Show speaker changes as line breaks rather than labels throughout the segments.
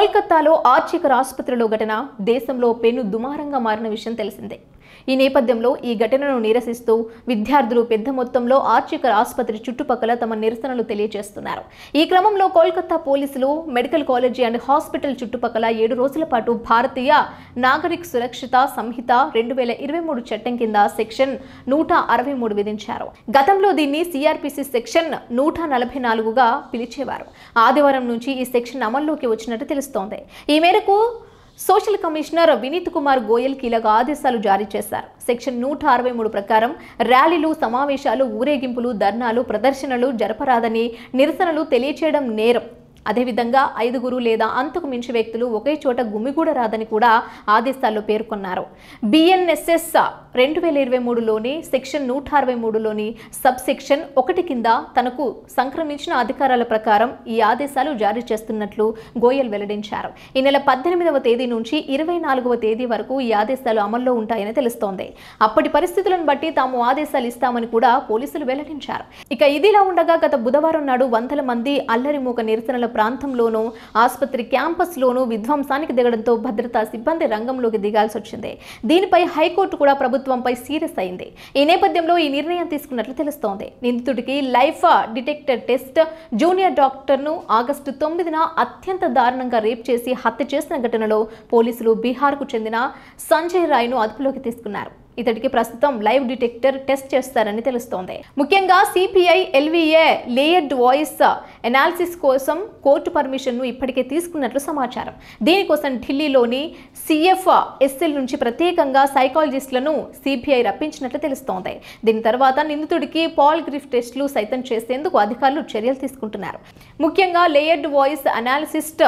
కోల్కతాలో ఆర్చికర్ ఆసుపత్రిలో ఘటన దేశంలో పెను దుమారంగా మారిన విషయం తెలిసిందే. ఈ నేపథ్యంలో ఈ ఘటనను నిరసిస్తూ విద్యార్థులు పెద్ద మొత్తంలో ఆర్చికర్ ఆసుపత్రి చుట్టుపక్కల తమ నిరసనలు తెలియజేస్తున్నారు. ఈ క్రమంలో కోల్కతా పోలీసులు మెడికల్ కాలేజీ అండ్ హాస్పిటల్ చుట్టుపక్కల 7 రోజుల పాటు భారతీయ నాగరిక సురక్షిత సంహిత 2023 చట్టం కింద సెక్షన్ 163 విధించారు. గతంలో దీన్ని సిఆర్పిసి సెక్షన్ 144గా పిలిచేవారు. ఆదివారం నుంచి ఈ సెక్షన్ అమల్లోకి వచ్చినట్టు తెలుస్తోంది. ఈ మేరకు సోషల్ కమిషనర్ వినీత్ కుమార్ గోయల్ కీలక ఆదేశాలు జారీ చేశారు. సెక్షన్ 163 ప్రకారం ర్యాలీలు, సమావేశాలు, ఊరేగింపులు, ధర్నాలు, ప్రదర్శనలు జరపరాదని, నిరసనలు తెలియచేయడం నేరం. అదేవిధంగా 5 లేదా అంతకు మించి వ్యక్తులు ఒకే చోట గుమిగూడరాదని కూడా ఆదేశాల్లో పేర్కొన్నారు. బిఎన్ఎస్ఎస్ 2023లోని సెక్షన్ 163లోని సబ్ సెక్షన్ 1 కింద తనకు సంక్రమించిన అధికారాల ప్రకారం ఈ ఆదేశాలు జారీ చేస్తున్నట్లు గోయల్ వెల్లడించారు. ఈ నెల 18వ తేదీ నుంచి 24వ తేదీ వరకు ఈ ఆదేశాలు అమల్లో ఉంటాయని తెలుస్తోంది. అప్పటి పరిస్థితులను బట్టి తాము ఆదేశాలు ఇస్తామని కూడా పోలీసులు వెల్లడించారు. ఇక ఇదిలా ఉండగా గత బుధవారం నాడు వందల మంది అల్లరిమూక నిరసనల ప్రాంతంలోనూ ఆసుపత్రి క్యాంపస్లోనూ విధ్వంసానికి దిగడంతో భద్రతా సిబ్బంది రంగంలోకి దిగాల్సి వచ్చింది. దీనిపై హైకోర్టు కూడా ప్రభుత్వంపై సీరియస్ అయింది. ఈ నేపథ్యంలో ఈ నిర్ణయం తీసుకున్నట్లు తెలుస్తోంది. నిందితుడికి లైఫ్ డిటెక్టర్ టెస్ట్, జూనియర్ డాక్టర్ను ఆగస్టు 9న అత్యంత దారుణంగా రేప్ చేసి హత్య చేసిన ఘటనలో పోలీసులు బీహార్కు చెందిన సంజయ్ రాయ్ను అదుపులోకి తీసుకున్నారు. ఇతడికి ప్రస్తుతం లైవ్ డిటెక్టర్ టెస్ట్ చేస్తారని తెలుస్తోంది. ముఖ్యంగా సిపిఐ ఎల్విఏ లేయర్డ్ వాయిస్ అనాలిసిస్ కోసం కోర్టు పర్మిషన్ను ఇప్పటికే తీసుకున్నట్లు సమాచారం. దీనికోసం ఢిల్లీలోని సిఎఫ్ఎస్ఎల్ నుంచి ప్రత్యేకంగా సైకాలజిస్టులను సిపిఐ రప్పించినట్లు తెలుస్తోంది. దీని తర్వాత నిందితుడికి పాలిగ్రాఫ్ టెస్టులు సైతం చేసేందుకు అధికారులు చర్యలు తీసుకుంటున్నారు. ముఖ్యంగా లేయర్డ్ వాయిస్ అనాలిసిస్ట్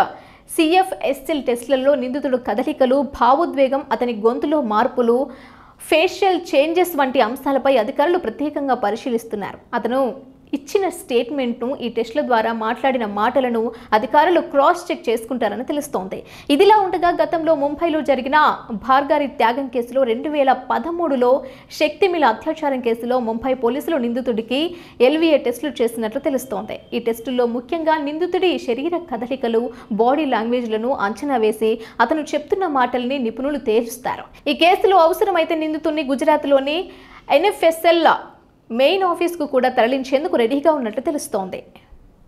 సిఎఫ్ఎస్ఎల్ టెస్టులలో నిందితుడు కదలికలు, భావోద్వేగం, అతని గొంతులో మార్పులు, ఫేషియల్ చేంజెస్ వంటి అంశాలపై అధికారులు ప్రత్యేకంగా పరిశీలిస్తున్నారు. అతను ఇచ్చిన స్టేట్మెంట్ను, ఈ టెస్టుల ద్వారా మాట్లాడిన మాటలను అధికారులు క్రాస్ చెక్ చేసుకుంటారని తెలుస్తోంది. ఇదిలా ఉండగా గతంలో ముంబైలో జరిగిన భార్గవి త్యాగం కేసులో 2013లో శక్తిమిల అత్యాచారం కేసులో ముంబై పోలీసులు నిందితుడికి ఎల్విఏ టెస్టులు చేసినట్లు తెలుస్తోంది. ఈ టెస్టుల్లో ముఖ్యంగా నిందితుడి శరీర కదలికలు, బాడీ లాంగ్వేజ్లను అంచనా వేసి అతను చెప్తున్న మాటల్ని నిపుణులు తేల్చుతారు. ఈ కేసులో అవసరమైతే నిందితుడిని గుజరాత్లోని ఎన్ఎఫ్ఎస్ఎల్ మెయిన్ ఆఫీస్కు కూడా తరలించేందుకు రెడీగా ఉన్నట్లు తెలుస్తోంది.